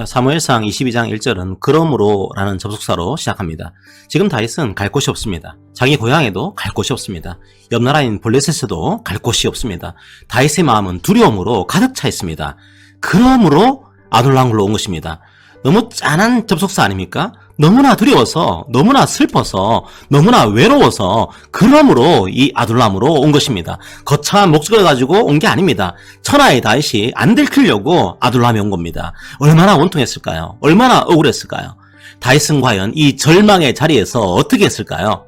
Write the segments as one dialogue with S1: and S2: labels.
S1: 사무엘상 22장 1절은 그러므로 라는 접속사로 시작합니다. 지금 다윗은 갈 곳이 없습니다. 자기 고향에도 갈 곳이 없습니다. 옆 나라인 블레셋에도 갈 곳이 없습니다. 다윗의 마음은 두려움으로 가득 차 있습니다. 그러므로 아둘람굴로 온 것입니다. 너무 짠한 접속사 아닙니까? 너무나 두려워서, 너무나 슬퍼서, 너무나 외로워서 그러므로 이 아둘람으로 온 것입니다. 거창한 목적을 가지고 온 게 아닙니다. 천하의 다윗이 안 들키려고 아둘람에 온 겁니다. 얼마나 원통했을까요? 얼마나 억울했을까요? 다윗은 과연 이 절망의 자리에서 어떻게 했을까요?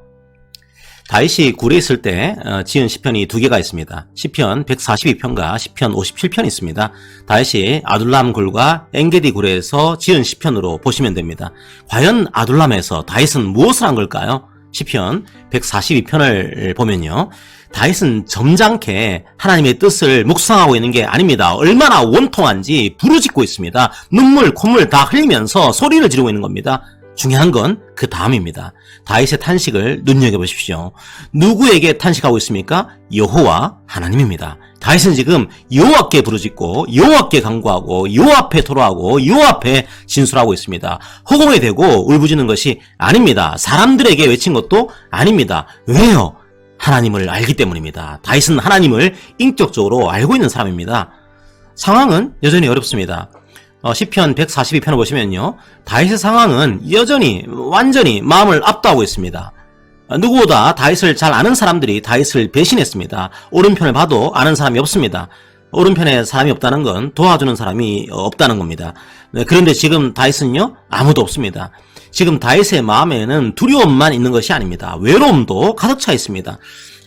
S1: 다윗이 굴에 있을 때 지은 시편이 두 개가 있습니다. 시편 142편과 시편 57편이 있습니다. 다윗이 아둘람 굴과 엔게디 굴에서 지은 시편으로 보시면 됩니다. 과연 아둘람에서 다윗은 무엇을 한 걸까요? 시편 142편을 보면요. 다윗은 점잖게 하나님의 뜻을 묵상하고 있는 게 아닙니다. 얼마나 원통한지 부르짖고 있습니다. 눈물, 콧물 다 흘리면서 소리를 지르고 있는 겁니다. 중요한 건 그 다음입니다. 다윗의 탄식을 눈여겨보십시오. 누구에게 탄식하고 있습니까? 여호와 하나님입니다. 다윗은 지금 여호와께 부르짖고 여호와께 간구하고 여호와 앞에 토로하고 여호와 앞에 진술하고 있습니다. 허공에 대고 울부짖는 것이 아닙니다. 사람들에게 외친 것도 아닙니다. 왜요? 하나님을 알기 때문입니다. 다윗은 하나님을 인격적으로 알고 있는 사람입니다. 상황은 여전히 어렵습니다. 시편 142편을 보시면요. 다윗의 상황은 여전히 완전히 마음을 압도하고 있습니다. 누구보다 다윗을 잘 아는 사람들이 다윗을 배신했습니다. 오른편을 봐도 아는 사람이 없습니다. 오른편에 사람이 없다는 건 도와주는 사람이 없다는 겁니다. 그런데 지금 다윗은요. 아무도 없습니다. 지금 다윗의 마음에는 두려움만 있는 것이 아닙니다. 외로움도 가득 차 있습니다.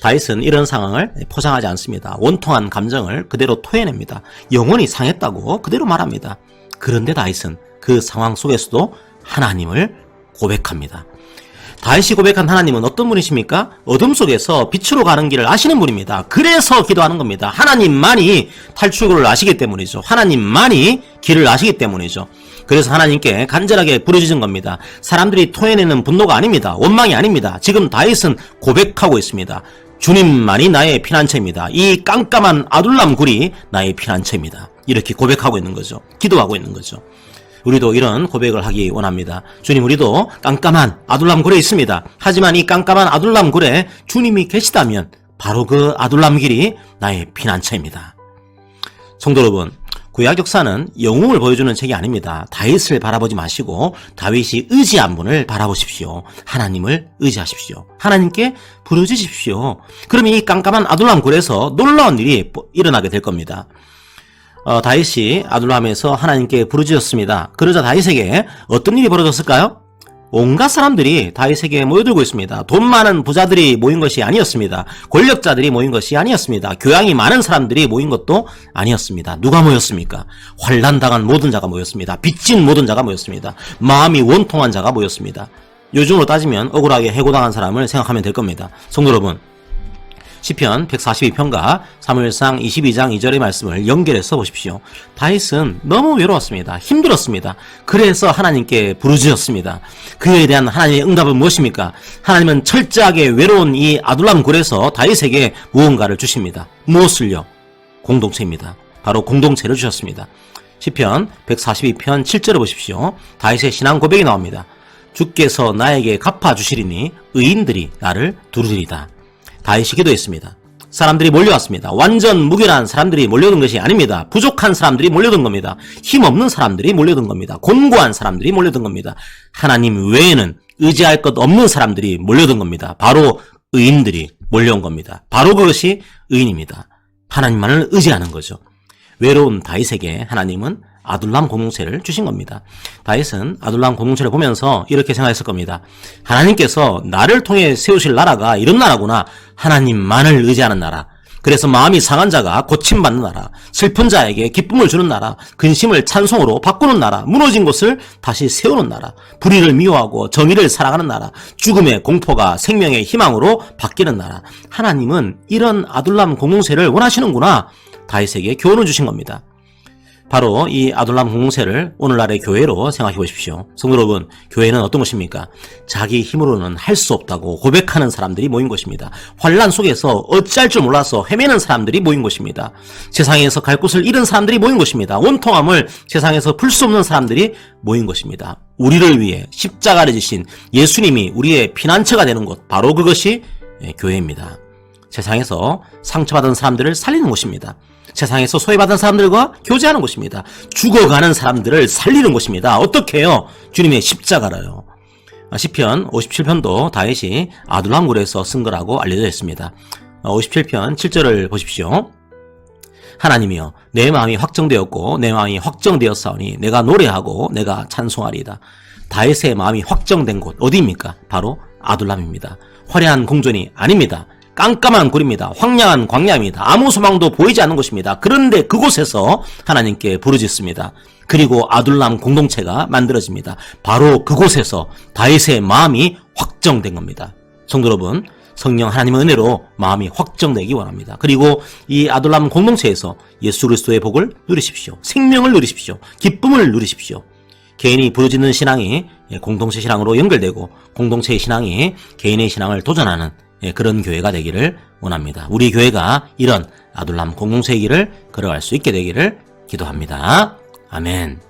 S1: 다윗은 이런 상황을 포장하지 않습니다. 원통한 감정을 그대로 토해냅니다. 영혼이 상했다고 그대로 말합니다. 그런데 다윗은 그 상황 속에서도 하나님을 고백합니다. 다윗이 고백한 하나님은 어떤 분이십니까? 어둠 속에서 빛으로 가는 길을 아시는 분입니다. 그래서 기도하는 겁니다. 하나님만이 탈출구를 아시기 때문이죠. 하나님만이 길을 아시기 때문이죠. 그래서 하나님께 간절하게 부르짖은 겁니다. 사람들이 토해내는 분노가 아닙니다. 원망이 아닙니다. 지금 다윗은 고백하고 있습니다. 주님만이 나의 피난처입니다. 이 깜깜한 아둘람 굴이 나의 피난처입니다. 이렇게 고백하고 있는 거죠. 기도하고 있는 거죠. 우리도 이런 고백을 하기 원합니다. 주님, 우리도 깜깜한 아둘람 굴에 있습니다. 하지만 이 깜깜한 아둘람 굴에 주님이 계시다면 바로 그 아둘람 길이 나의 피난처입니다. 성도 여러분, 구약 역사는 영웅을 보여주는 책이 아닙니다. 다윗을 바라보지 마시고 다윗이 의지한 분을 바라보십시오. 하나님을 의지하십시오. 하나님께 부르짖으십시오. 그러면 이 깜깜한 아둘람 굴에서 놀라운 일이 일어나게 될 겁니다. 다윗이 아둘람에서 하나님께 부르짖었습니다. 그러자 다윗에게 어떤 일이 벌어졌을까요? 온갖 사람들이 다윗에게 모여들고 있습니다. 돈 많은 부자들이 모인 것이 아니었습니다. 권력자들이 모인 것이 아니었습니다. 교양이 많은 사람들이 모인 것도 아니었습니다. 누가 모였습니까? 환난당한 모든 자가 모였습니다. 빚진 모든 자가 모였습니다. 마음이 원통한 자가 모였습니다. 요즘으로 따지면 억울하게 해고당한 사람을 생각하면 될 겁니다. 성도 여러분, 시편 142편과 사무엘상 22장 2절의 말씀을 연결해서 보십시오. 다윗은 너무 외로웠습니다. 힘들었습니다. 그래서 하나님께 부르짖었습니다. 그에 대한 하나님의 응답은 무엇입니까? 하나님은 철저하게 외로운 이 아둘람 굴에서 다윗에게 무언가를 주십니다. 무엇을요? 공동체입니다. 바로 공동체를 주셨습니다. 시편 142편 7절을 보십시오. 다윗의 신앙 고백이 나옵니다. 주께서 나에게 갚아주시리니 의인들이 나를 두르리이다. 다윗이 기도했습니다. 사람들이 몰려왔습니다. 완전 무결한 사람들이 몰려든 것이 아닙니다. 부족한 사람들이 몰려든 겁니다. 힘없는 사람들이 몰려든 겁니다. 곤고한 사람들이 몰려든 겁니다. 하나님 외에는 의지할 것 없는 사람들이 몰려든 겁니다. 바로 의인들이 몰려온 겁니다. 바로 그것이 의인입니다. 하나님만을 의지하는 거죠. 외로운 다윗에게 하나님은 아둘람 공동체를 주신 겁니다. 다윗은 아둘람 공동체를 보면서 이렇게 생각했을 겁니다. 하나님께서 나를 통해 세우실 나라가 이런 나라구나. 하나님만을 의지하는 나라. 그래서 마음이 상한 자가 고침받는 나라, 슬픈 자에게 기쁨을 주는 나라, 근심을 찬송으로 바꾸는 나라, 무너진 곳을 다시 세우는 나라, 불의를 미워하고 정의를 사랑하는 나라, 죽음의 공포가 생명의 희망으로 바뀌는 나라. 하나님은 이런 아둘람 공동체를 원하시는구나. 다윗에게 교훈을 주신 겁니다. 바로 이 아둘람 공동체를 오늘날의 교회로 생각해 보십시오. 성도 여러분, 교회는 어떤 것입니까? 자기 힘으로는 할 수 없다고 고백하는 사람들이 모인 것입니다. 환난 속에서 어찌할 줄 몰라서 헤매는 사람들이 모인 것입니다. 세상에서 갈 곳을 잃은 사람들이 모인 것입니다. 원통함을 세상에서 풀 수 없는 사람들이 모인 것입니다. 우리를 위해 십자가를 지신 예수님이 우리의 피난처가 되는 곳, 바로 그것이 교회입니다. 세상에서 상처받은 사람들을 살리는 곳입니다. 세상에서 소외받은 사람들과 교제하는 곳입니다. 죽어가는 사람들을 살리는 곳입니다. 어떻게 해요? 주님의 십자가라요. 시편 57편도 다윗이 아둘람굴에서 쓴 거라고 알려져 있습니다. 57편 7절을 보십시오. 하나님이여, 내 마음이 확정되었고 내 마음이 확정되었사오니 내가 노래하고 내가 찬송하리이다. 다윗의 마음이 확정된 곳 어디입니까? 바로 아둘람입니다. 화려한 궁전이 아닙니다. 깜깜한 굴입니다. 황량한 광야입니다. 아무 소망도 보이지 않는 곳입니다. 그런데 그곳에서 하나님께 부르짖습니다. 그리고 아둘람 공동체가 만들어집니다. 바로 그곳에서 다윗의 마음이 확정된 겁니다. 성도 여러분, 성령 하나님의 은혜로 마음이 확정되기 원합니다. 그리고 이 아둘람 공동체에서 예수 그리스도의 복을 누리십시오. 생명을 누리십시오. 기쁨을 누리십시오. 개인이 부르짖는 신앙이 공동체 신앙으로 연결되고 공동체의 신앙이 개인의 신앙을 도전하는 그런 교회가 되기를 원합니다. 우리 교회가 이런 아둘람 공동체의 길을 걸어갈 수 있게 되기를 기도합니다. 아멘.